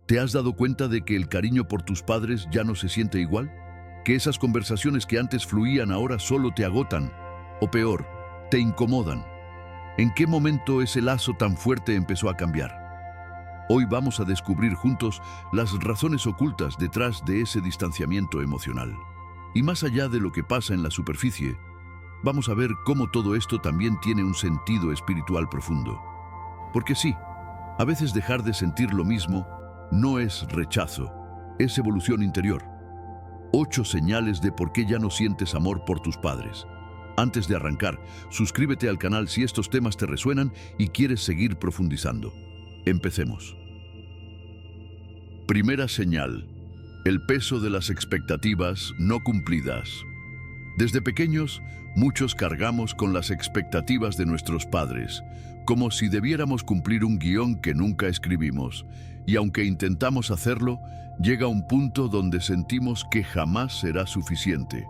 ¿Te has dado cuenta de que el cariño por tus padres ya no se siente igual? ¿Que esas conversaciones que antes fluían ahora solo te agotan? O peor, te incomodan. ¿En qué momento ese lazo tan fuerte empezó a cambiar? Hoy vamos a descubrir juntos las razones ocultas detrás de ese distanciamiento emocional. Y más allá de lo que pasa en la superficie, vamos a ver cómo todo esto también tiene un sentido espiritual profundo. Porque sí, a veces dejar de sentir lo mismo no es rechazo, es evolución interior. 8 señales de por qué ya no sientes amor por tus padres. Antes de arrancar, suscríbete al canal si estos temas te resuenan y quieres seguir profundizando. Empecemos. Primera señal: el peso de las expectativas no cumplidas. Desde pequeños, muchos cargamos con las expectativas de nuestros padres, como si debiéramos cumplir un guión que nunca escribimos, y aunque intentamos hacerlo, llega un punto donde sentimos que jamás será suficiente.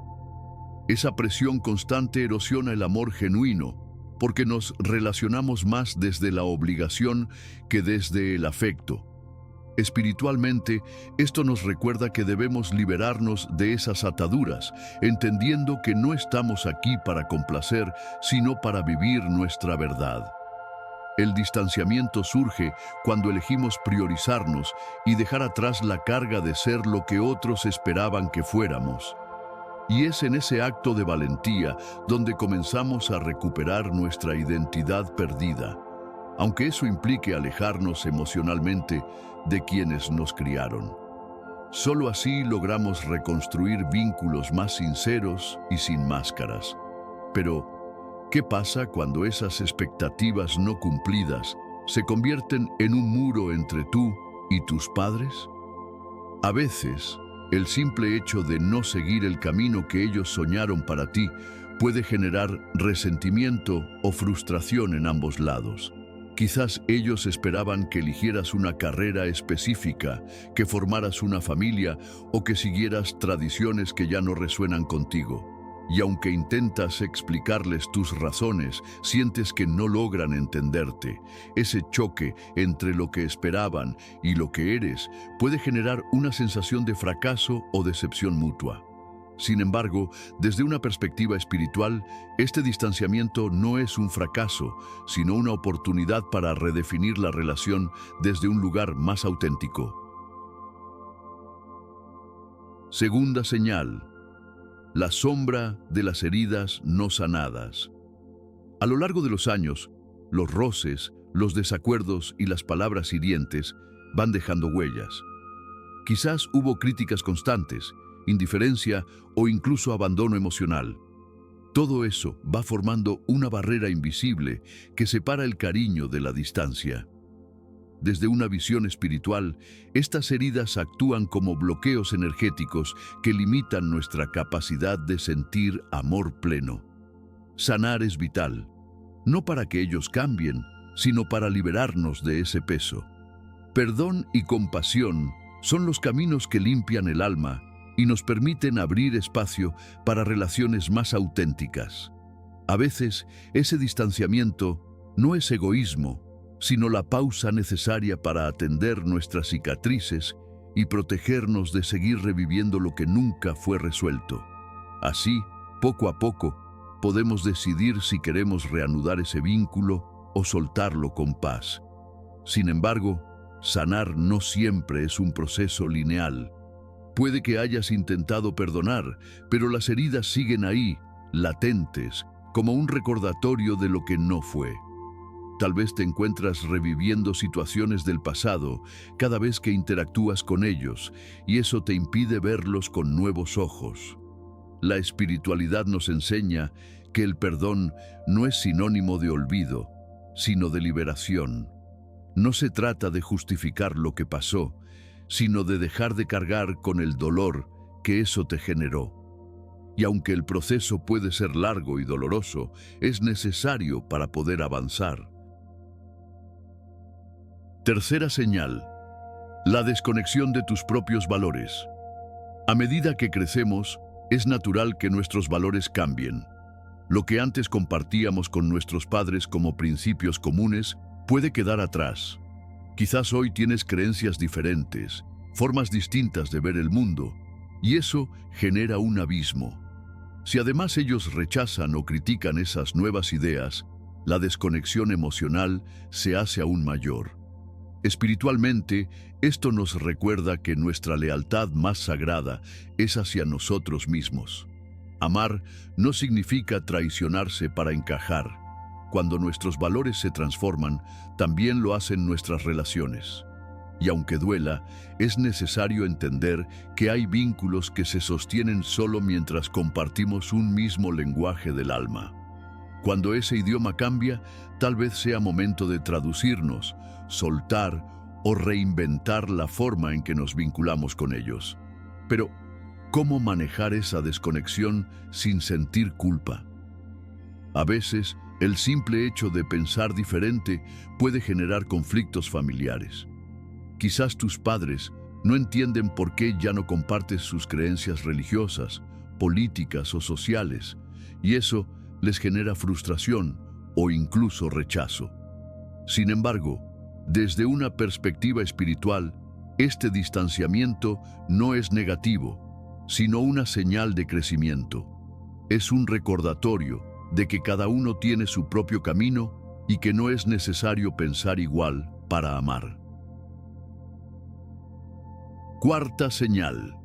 Esa presión constante erosiona el amor genuino, porque nos relacionamos más desde la obligación que desde el afecto. Espiritualmente, esto nos recuerda que debemos liberarnos de esas ataduras, entendiendo que no estamos aquí para complacer, sino para vivir nuestra verdad. El distanciamiento surge cuando elegimos priorizarnos y dejar atrás la carga de ser lo que otros esperaban que fuéramos. Y es en ese acto de valentía donde comenzamos a recuperar nuestra identidad perdida, aunque eso implique alejarnos emocionalmente de quienes nos criaron. Solo así logramos reconstruir vínculos más sinceros y sin máscaras. Pero, ¿qué pasa cuando esas expectativas no cumplidas se convierten en un muro entre tú y tus padres? A veces, el simple hecho de no seguir el camino que ellos soñaron para ti puede generar resentimiento o frustración en ambos lados. Quizás ellos esperaban que eligieras una carrera específica, que formaras una familia o que siguieras tradiciones que ya no resuenan contigo. Y aunque intentas explicarles tus razones, sientes que no logran entenderte. Ese choque entre lo que esperaban y lo que eres puede generar una sensación de fracaso o decepción mutua. Sin embargo, desde una perspectiva espiritual, este distanciamiento no es un fracaso, sino una oportunidad para redefinir la relación desde un lugar más auténtico. Segunda señal: la sombra de las heridas no sanadas. A lo largo de los años, los roces, los desacuerdos y las palabras hirientes van dejando huellas. Quizás hubo críticas constantes, indiferencia o incluso abandono emocional. Todo eso va formando una barrera invisible que separa el cariño de la distancia. Desde una visión espiritual, estas heridas actúan como bloqueos energéticos que limitan nuestra capacidad de sentir amor pleno. Sanar es vital, no para que ellos cambien, sino para liberarnos de ese peso. Perdón y compasión son los caminos que limpian el alma y nos permiten abrir espacio para relaciones más auténticas. A veces, ese distanciamiento no es egoísmo, sino la pausa necesaria para atender nuestras cicatrices y protegernos de seguir reviviendo lo que nunca fue resuelto. Así, poco a poco, podemos decidir si queremos reanudar ese vínculo o soltarlo con paz. Sin embargo, sanar no siempre es un proceso lineal. Puede que hayas intentado perdonar, pero las heridas siguen ahí, latentes, como un recordatorio de lo que no fue. Tal vez te encuentras reviviendo situaciones del pasado cada vez que interactúas con ellos, y eso te impide verlos con nuevos ojos. La espiritualidad nos enseña que el perdón no es sinónimo de olvido, sino de liberación. No se trata de justificar lo que pasó, sino de dejar de cargar con el dolor que eso te generó. Y aunque el proceso puede ser largo y doloroso, es necesario para poder avanzar. Tercera señal: la desconexión de tus propios valores. A medida que crecemos, es natural que nuestros valores cambien. Lo que antes compartíamos con nuestros padres como principios comunes puede quedar atrás. Quizás hoy tienes creencias diferentes, formas distintas de ver el mundo, y eso genera un abismo. Si además ellos rechazan o critican esas nuevas ideas, la desconexión emocional se hace aún mayor. Espiritualmente, esto nos recuerda que nuestra lealtad más sagrada es hacia nosotros mismos. Amar no significa traicionarse para encajar. Cuando nuestros valores se transforman, también lo hacen nuestras relaciones. Y aunque duela, es necesario entender que hay vínculos que se sostienen solo mientras compartimos un mismo lenguaje del alma. Cuando ese idioma cambia, tal vez sea momento de traducirnos, soltar o reinventar la forma en que nos vinculamos con ellos. Pero, ¿cómo manejar esa desconexión sin sentir culpa? A veces, el simple hecho de pensar diferente puede generar conflictos familiares. Quizás tus padres no entienden por qué ya no compartes sus creencias religiosas, políticas o sociales, y eso les genera frustración o incluso rechazo. Sin embargo, desde una perspectiva espiritual, este distanciamiento no es negativo, sino una señal de crecimiento. Es un recordatorio de que cada uno tiene su propio camino y que no es necesario pensar igual para amar. Cuarta señal: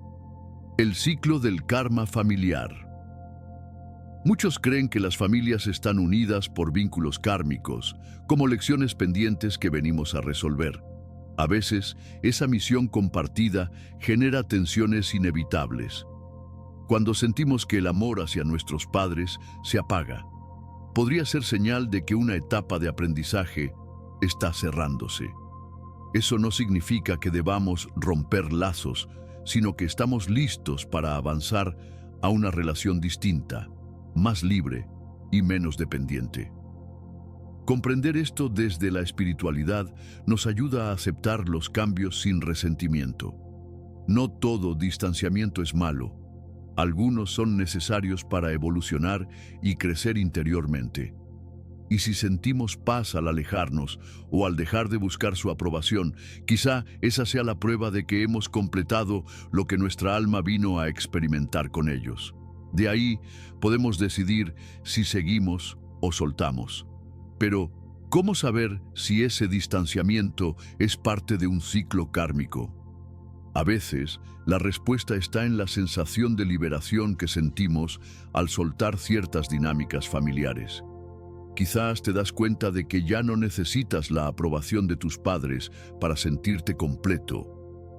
el ciclo del karma familiar. Muchos creen que las familias están unidas por vínculos kármicos, como lecciones pendientes que venimos a resolver. A veces, esa misión compartida genera tensiones inevitables. Cuando sentimos que el amor hacia nuestros padres se apaga, podría ser señal de que una etapa de aprendizaje está cerrándose. Eso no significa que debamos romper lazos, sino que estamos listos para avanzar a una relación distinta, más libre y menos dependiente. Comprender esto desde la espiritualidad nos ayuda a aceptar los cambios sin resentimiento. No todo distanciamiento es malo. Algunos son necesarios para evolucionar y crecer interiormente. Y si sentimos paz al alejarnos o al dejar de buscar su aprobación, quizá esa sea la prueba de que hemos completado lo que nuestra alma vino a experimentar con ellos. De ahí podemos decidir si seguimos o soltamos. Pero, ¿cómo saber si ese distanciamiento es parte de un ciclo kármico? A veces, la respuesta está en la sensación de liberación que sentimos al soltar ciertas dinámicas familiares. Quizás te das cuenta de que ya no necesitas la aprobación de tus padres para sentirte completo,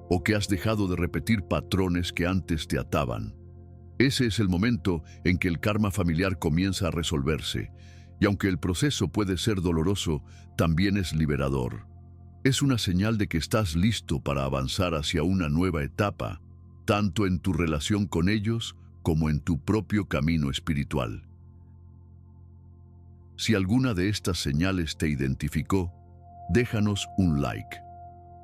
o que has dejado de repetir patrones que antes te ataban. Ese es el momento en que el karma familiar comienza a resolverse, y aunque el proceso puede ser doloroso, también es liberador. Es una señal de que estás listo para avanzar hacia una nueva etapa, tanto en tu relación con ellos como en tu propio camino espiritual. Si alguna de estas señales te identificó, déjanos un like.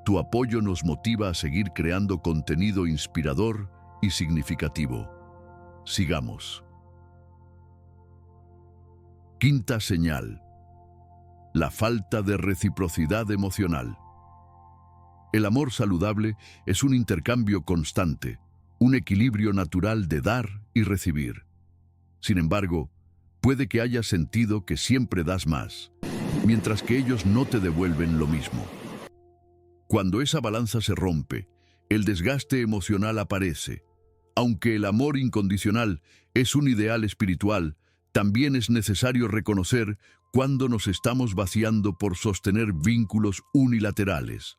Tu apoyo nos motiva a seguir creando contenido inspirador y significativo. Sigamos. Quinta señal: la falta de reciprocidad emocional. El amor saludable es un intercambio constante, un equilibrio natural de dar y recibir. Sin embargo, puede que hayas sentido que siempre das más, mientras que ellos no te devuelven lo mismo. Cuando esa balanza se rompe, el desgaste emocional aparece. Aunque el amor incondicional es un ideal espiritual, también es necesario reconocer cuando nos estamos vaciando por sostener vínculos unilaterales.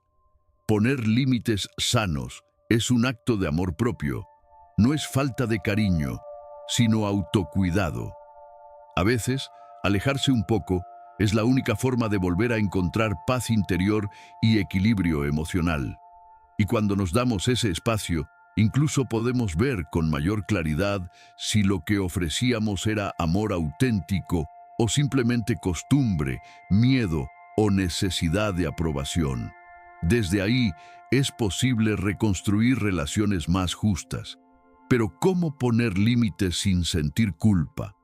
Poner límites sanos es un acto de amor propio. No es falta de cariño, sino autocuidado. A veces, alejarse un poco es la única forma de volver a encontrar paz interior y equilibrio emocional. Y cuando nos damos ese espacio, incluso podemos ver con mayor claridad si lo que ofrecíamos era amor auténtico o simplemente costumbre, miedo o necesidad de aprobación. Desde ahí es posible reconstruir relaciones más justas. Pero ¿cómo poner límites sin sentir culpa?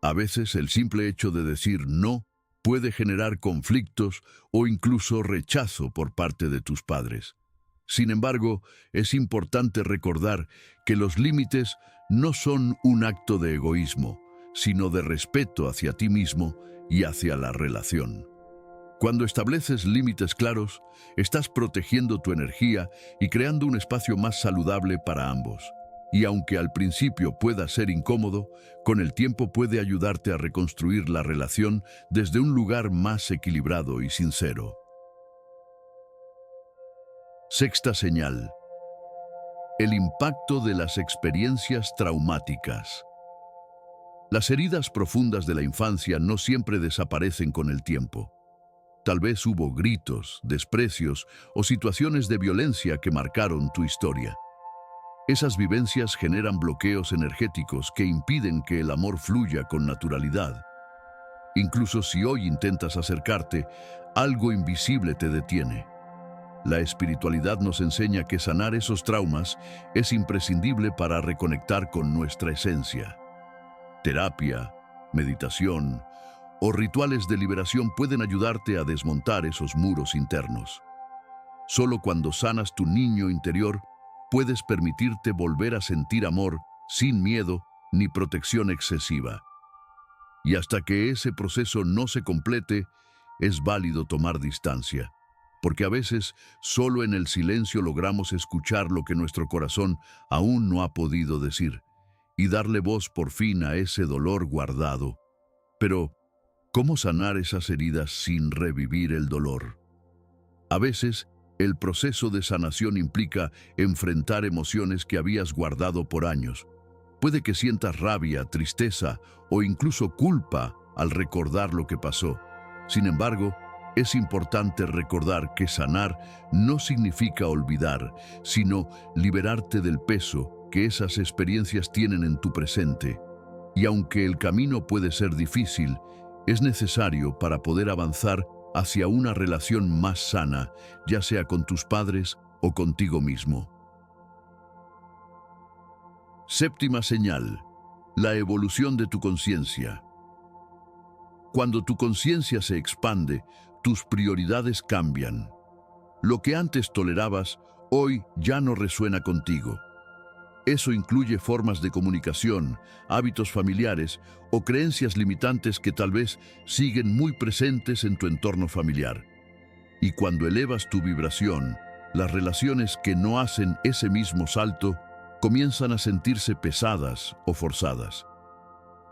A veces el simple hecho de decir no puede generar conflictos o incluso rechazo por parte de tus padres. Sin embargo, es importante recordar que los límites no son un acto de egoísmo, sino de respeto hacia ti mismo y hacia la relación. Cuando estableces límites claros, estás protegiendo tu energía y creando un espacio más saludable para ambos. Y aunque al principio pueda ser incómodo, con el tiempo puede ayudarte a reconstruir la relación desde un lugar más equilibrado y sincero. Sexta señal: el impacto de las experiencias traumáticas. Las heridas profundas de la infancia no siempre desaparecen con el tiempo. Tal vez hubo gritos, desprecios o situaciones de violencia que marcaron tu historia. Esas vivencias generan bloqueos energéticos que impiden que el amor fluya con naturalidad. Incluso si hoy intentas acercarte, algo invisible te detiene. La espiritualidad nos enseña que sanar esos traumas es imprescindible para reconectar con nuestra esencia. Terapia, meditación o rituales de liberación pueden ayudarte a desmontar esos muros internos. Solo cuando sanas tu niño interior, puedes permitirte volver a sentir amor sin miedo ni protección excesiva. Y hasta que ese proceso no se complete, es válido tomar distancia, porque a veces solo en el silencio logramos escuchar lo que nuestro corazón aún no ha podido decir, y darle voz por fin a ese dolor guardado. Pero, ¿cómo sanar esas heridas sin revivir el dolor? A veces, el proceso de sanación implica enfrentar emociones que habías guardado por años. Puede que sientas rabia, tristeza o incluso culpa al recordar lo que pasó. Sin embargo, es importante recordar que sanar no significa olvidar, sino liberarte del peso que esas experiencias tienen en tu presente. Y aunque el camino puede ser difícil, es necesario para poder avanzar hacia una relación más sana, ya sea con tus padres o contigo mismo. Séptima señal: la evolución de tu conciencia. Cuando tu conciencia se expande, tus prioridades cambian. Lo que antes tolerabas, hoy ya no resuena contigo. Eso incluye formas de comunicación, hábitos familiares o creencias limitantes que tal vez siguen muy presentes en tu entorno familiar. Y cuando elevas tu vibración, las relaciones que no hacen ese mismo salto comienzan a sentirse pesadas o forzadas.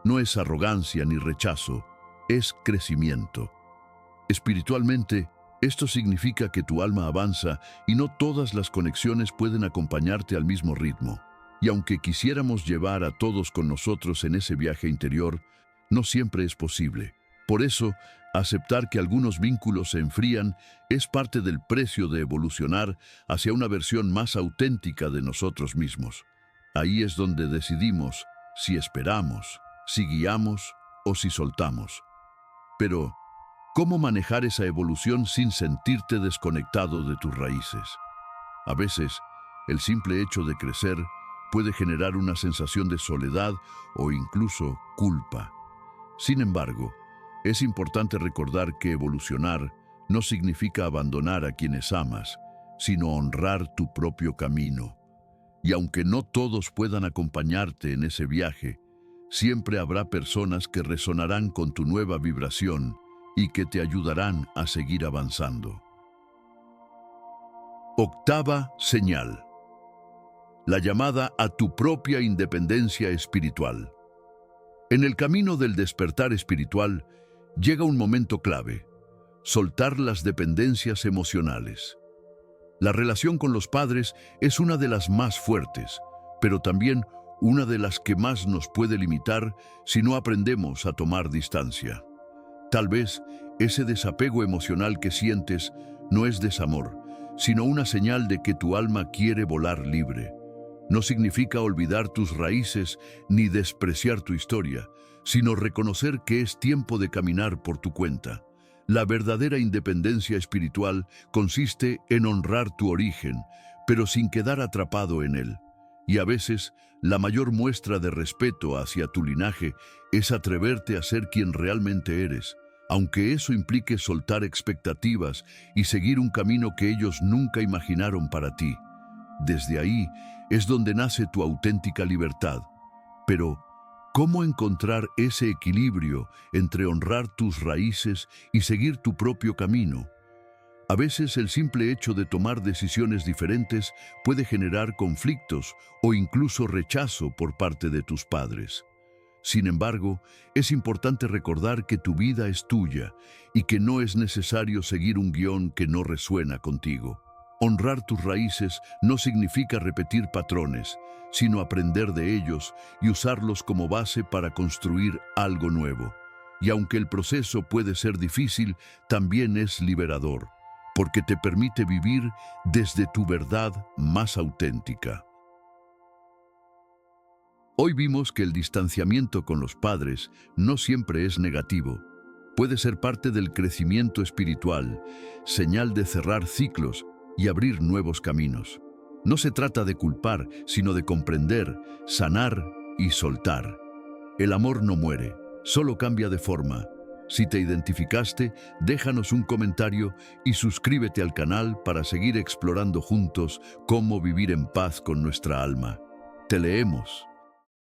No es arrogancia ni rechazo, es crecimiento. Espiritualmente, esto significa que tu alma avanza y no todas las conexiones pueden acompañarte al mismo ritmo. Y aunque quisiéramos llevar a todos con nosotros en ese viaje interior, no siempre es posible. Por eso, aceptar que algunos vínculos se enfrían es parte del precio de evolucionar hacia una versión más auténtica de nosotros mismos. Ahí es donde decidimos si esperamos, si guiamos o si soltamos. Pero, ¿cómo manejar esa evolución sin sentirte desconectado de tus raíces? A veces, el simple hecho de crecer puede generar una sensación de soledad o incluso culpa. Sin embargo, es importante recordar que evolucionar no significa abandonar a quienes amas, sino honrar tu propio camino. Y aunque no todos puedan acompañarte en ese viaje, siempre habrá personas que resonarán con tu nueva vibración y que te ayudarán a seguir avanzando. Octava señal: la llamada a tu propia independencia espiritual. En el camino del despertar espiritual llega un momento clave: soltar las dependencias emocionales. La relación con los padres es una de las más fuertes, pero también una de las que más nos puede limitar si no aprendemos a tomar distancia. Tal vez ese desapego emocional que sientes no es desamor, sino una señal de que tu alma quiere volar libre. No significa olvidar tus raíces ni despreciar tu historia, sino reconocer que es tiempo de caminar por tu cuenta. La verdadera independencia espiritual consiste en honrar tu origen, pero sin quedar atrapado en él. Y a veces, la mayor muestra de respeto hacia tu linaje es atreverte a ser quien realmente eres, aunque eso implique soltar expectativas y seguir un camino que ellos nunca imaginaron para ti. Desde ahí es donde nace tu auténtica libertad. Pero, ¿cómo encontrar ese equilibrio entre honrar tus raíces y seguir tu propio camino? A veces el simple hecho de tomar decisiones diferentes puede generar conflictos o incluso rechazo por parte de tus padres. Sin embargo, es importante recordar que tu vida es tuya y que no es necesario seguir un guión que no resuena contigo. Honrar tus raíces no significa repetir patrones, sino aprender de ellos y usarlos como base para construir algo nuevo. Y aunque el proceso puede ser difícil, también es liberador, porque te permite vivir desde tu verdad más auténtica. Hoy vimos que el distanciamiento con los padres no siempre es negativo. Puede ser parte del crecimiento espiritual, señal de cerrar ciclos y abrir nuevos caminos. No se trata de culpar, sino de comprender, sanar y soltar. El amor no muere, solo cambia de forma. Si te identificaste, déjanos un comentario y suscríbete al canal para seguir explorando juntos cómo vivir en paz con nuestra alma. Te leemos.